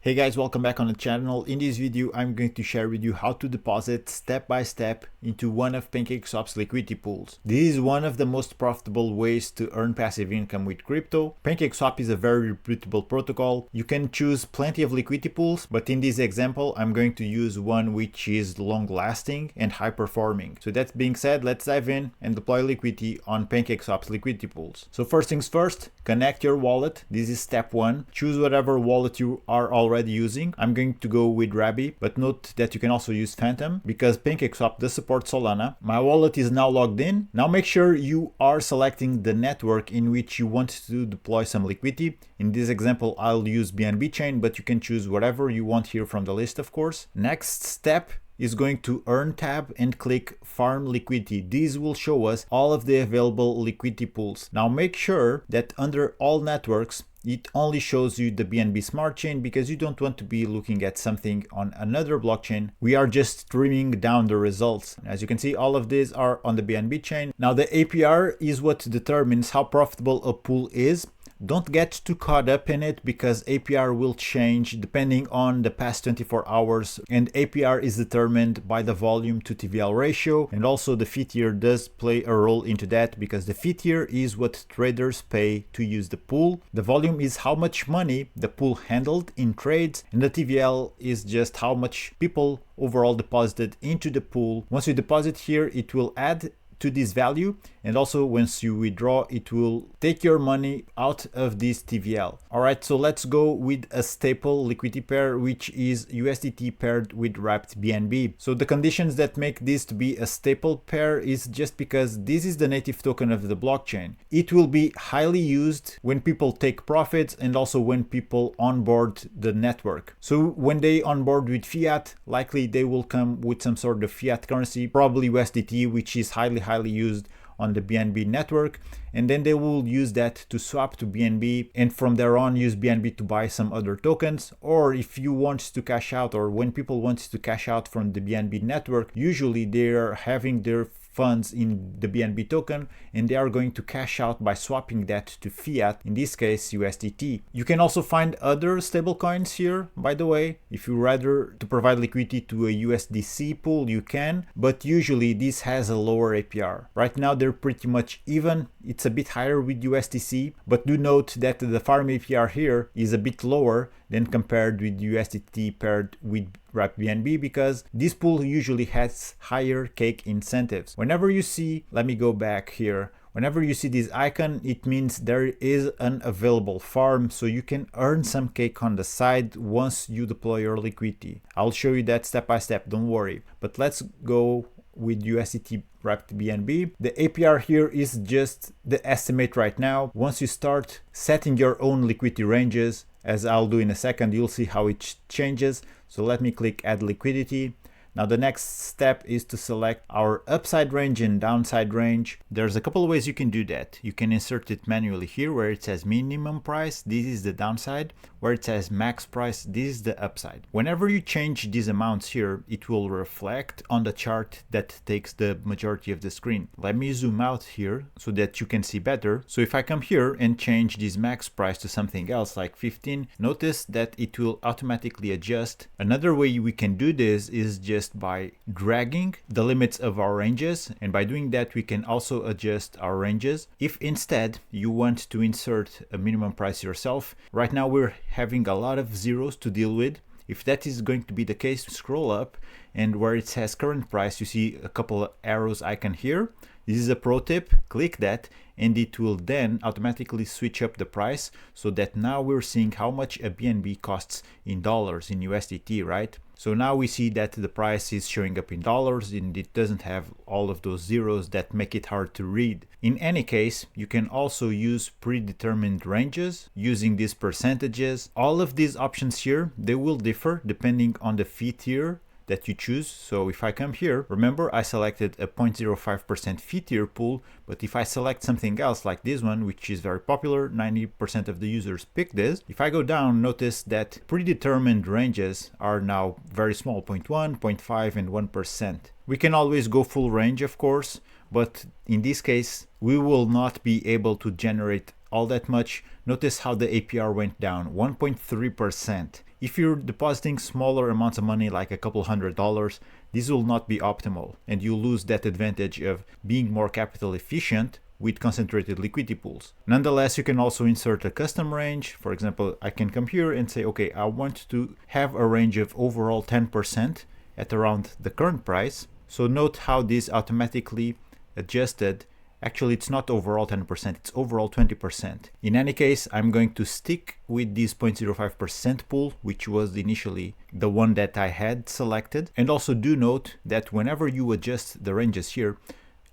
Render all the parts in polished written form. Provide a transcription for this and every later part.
Hey guys, welcome back on the channel. In this video, I'm going to share with you how to deposit step by step into one of PancakeSwap's liquidity pools. This is one of the most profitable ways to earn passive income with crypto. PancakeSwap is a very reputable protocol. You can choose plenty of liquidity pools, but in this example, I'm going to use one which is long lasting and high performing. So that being said, let's dive in and deploy liquidity on PancakeSwap's liquidity pools. So first things first, connect your wallet. This is step one. Choose whatever wallet you are already using. I'm going to go with Rabby, but note that you can also use Phantom because PancakeSwap does support Solana. My wallet is now logged in. Now make sure you are selecting the network in which you want to deploy some liquidity. In this example, I'll use BNB chain, but you can choose whatever you want here from the list, of course. Next step is going to Earn tab and click Farm Liquidity. This will show us all of the available liquidity pools. Now make sure that under all networks, it only shows you the BNB Smart Chain because you don't want to be looking at something on another blockchain. We are just trimming down the results. As you can see, all of these are on the BNB chain. Now the APR is what determines how profitable a pool is. Don't get too caught up in it because APR will change depending on the past 24 hours, and APR is determined by the volume to TVL ratio, and also the fee tier does play a role into that because the fee tier is what traders pay to use the pool. The volume is how much money the pool handled in trades, and the TVL is just how much people overall deposited into the pool. Once you deposit here, it will add to this value, and also once you withdraw, it will take your money out of this TVL. All right, so let's go with a staple liquidity pair, which is USDT paired with wrapped BNB. So the conditions that make this to be a staple pair is just because this is the native token of the blockchain. It will be highly used when people take profits and also when people onboard the network. So when they onboard with fiat, likely they will come with some sort of fiat currency, probably USDT, which is highly used on the BNB network, and then they will use that to swap to BNB, and from there on use BNB to buy some other tokens. Or if you want to cash out, or when people want to cash out from the BNB network, usually they are having their funds in the BNB token and they are going to cash out by swapping that to fiat, in this case USDT. You can also find other stable coins here, by the way. If you rather to provide liquidity to a USDC pool, you can, but usually this has a lower APR. Right now they're pretty much even. It's a bit higher with USDC, but do note that the farm APR here is a bit lower than compared with USDT paired with wrapped BNB because this pool usually has higher cake incentives. Whenever you see, let me go back here, whenever you see this icon, it means there is an available farm, so you can earn some cake on the side once you deploy your liquidity. I'll show you that step by step, don't worry. But let's go with USDT wrapped BNB. The APR here is just the estimate right now. Once you start setting your own liquidity ranges, as I'll do in a second, you'll see how it changes. So let me click add liquidity. Now the next step is to select our upside range and downside range. There's a couple of ways you can do that. You can insert it manually here where it says minimum price, this is the downside. Where it says max price, this is the upside. Whenever you change these amounts here, it will reflect on the chart that takes the majority of the screen. Let me zoom out here so that you can see better. So if I come here and change this max price to something else like 15, notice that it will automatically adjust. Another way we can do this is just by dragging the limits of our ranges, and by doing that we can also adjust our ranges. If instead you want to insert a minimum price yourself, right now we're having a lot of zeros to deal with. If that is going to be the case, scroll up, and where it says current price, you see a couple of arrows icon here. This is a pro tip, click that and it will then automatically switch up the price so that now we're seeing how much a BNB costs in dollars, in USDT, right? So now we see that the price is showing up in dollars and it doesn't have all of those zeros that make it hard to read. In any case, you can also use predetermined ranges using these percentages. All of these options here, they will differ depending on the fee tier that you choose. So if I come here, remember I selected a 0.05% fee tier pool, but if I select something else like this one, which is very popular, 90% of the users pick this. If I go down, notice that predetermined ranges are now very small, 0.1, 0.5 and 1%. We can always go full range, of course, but in this case, we will not be able to generate all that much. Notice how the APR went down, 1.3%. If you're depositing smaller amounts of money, like a couple $100, this will not be optimal, and you lose that advantage of being more capital efficient with concentrated liquidity pools. Nonetheless, you can also insert a custom range. For example, I can come here and say, okay, I want to have a range of overall 10% at around the current price. So note how this automatically adjusted. Actually, it's not overall 10%, it's overall 20%. In any case, I'm going to stick with this 0.05% pool, which was initially the one that I had selected. And also do note that whenever you adjust the ranges here,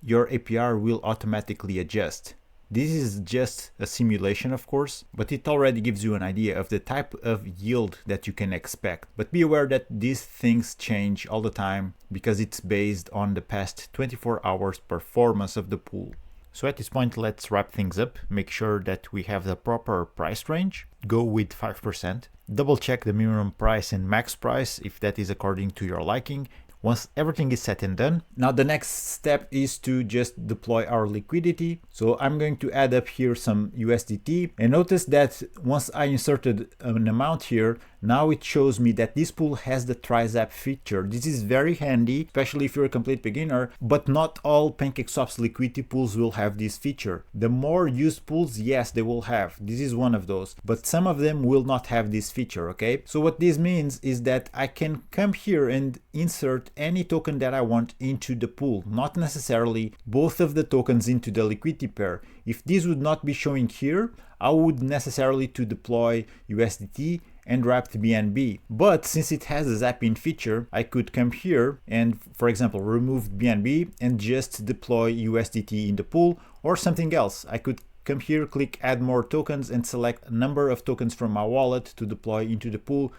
your APR will automatically adjust. This is just a simulation, of course, but it already gives you an idea of the type of yield that you can expect. But be aware that these things change all the time because it's based on the past 24 hours performance of the pool. So at this point, let's wrap things up. Make sure that we have the proper price range. Go with 5%. Double check the minimum price and max price if that is according to your liking. Once everything is set and done, now the next step is to just deploy our liquidity. So I'm going to add up here some USDT, and notice that once I inserted an amount here, now it shows me that this pool has the TriZap feature. This is very handy, especially if you're a complete beginner, but not all PancakeSwap's liquidity pools will have this feature. The more used pools, yes, they will have. This is one of those, but some of them will not have this feature, okay? So what this means is that I can come here and insert any token that I want into the pool, not necessarily both of the tokens into the liquidity pair. If this would not be showing here, I would necessarily to deploy USDT and WBNB. But since it has a zap in feature, I could come here and, for example, remove BNB and just deploy USDT in the pool or something else. I could come here, click add more tokens and select a number of tokens from my wallet to deploy into the pool.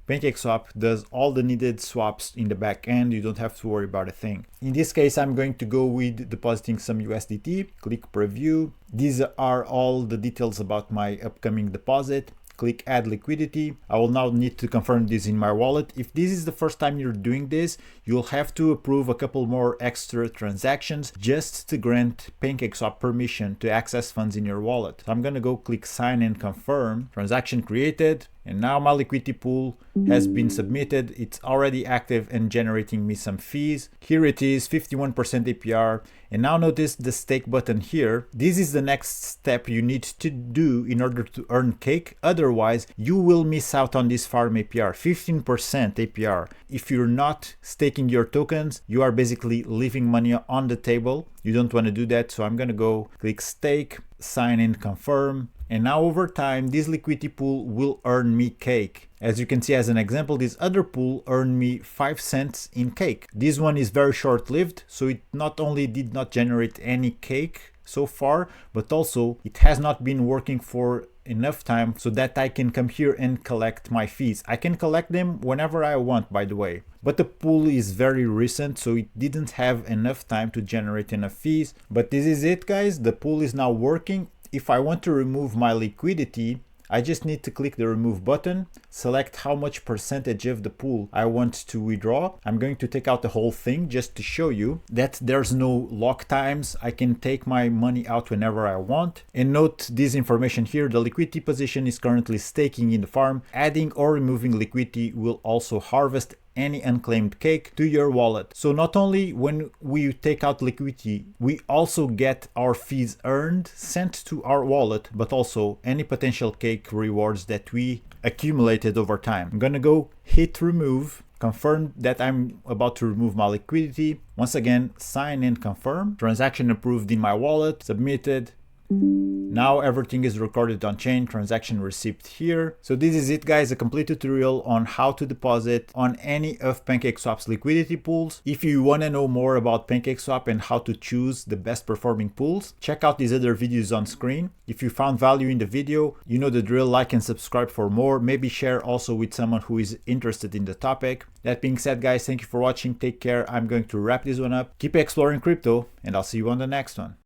PancakeSwap does all the needed swaps in the back end. You don't have to worry about a thing. In this case, I'm going to go with depositing some USDT. Click preview. These are all the details about my upcoming deposit. Click add liquidity. I will now need to confirm this in my wallet. If this is the first time you're doing this, you'll have to approve a couple more extra transactions just to grant PancakeSwap permission to access funds in your wallet. So I'm gonna go click sign and confirm. Transaction created. And now my liquidity pool has been submitted. It's already active and generating me some fees. Here it is, 51% APR. And now notice the stake button here. This is the next step you need to do in order to earn cake. Otherwise, you will miss out on this farm APR, 15% APR. If you're not staking your tokens, you are basically leaving money on the table. You don't want to do that. So I'm going to go click stake, sign in, confirm. And now over time, this liquidity pool will earn me cake. As you can see as an example, this other pool earned me 5 cents in cake. This one is very short-lived, so it not only did not generate any cake so far, but also it has not been working for enough time so that I can come here and collect my fees. I can collect them whenever I want, by the way. But the pool is very recent, so it didn't have enough time to generate enough fees. But this is it, guys. The pool is now working. If I want to remove my liquidity, I just need to click the remove button, select how much percentage of the pool I want to withdraw. I'm going to take out the whole thing just to show you that there's no lock times. I can take my money out whenever I want. And note this information here, the liquidity position is currently staking in the farm. Adding or removing liquidity will also harvest any unclaimed cake to your wallet. So not only when we take out liquidity, we also get our fees earned sent to our wallet, but also any potential cake rewards that we accumulated over time. I'm gonna go hit remove, confirm that I'm about to remove my liquidity. Once again, sign and confirm. Transaction approved in my wallet, submitted. Now everything is recorded on chain, transaction receipt here. So this is it, guys, a complete tutorial on how to deposit on any of PancakeSwap's liquidity pools. If you want to know more about PancakeSwap and how to choose the best performing pools, check out these other videos on screen. If you found value in the video, you know the drill, like and subscribe for more. Maybe share also with someone who is interested in the topic. That being said, guys, thank you for watching. Take care. I'm going to wrap this one up. Keep exploring crypto, and I'll see you on the next one.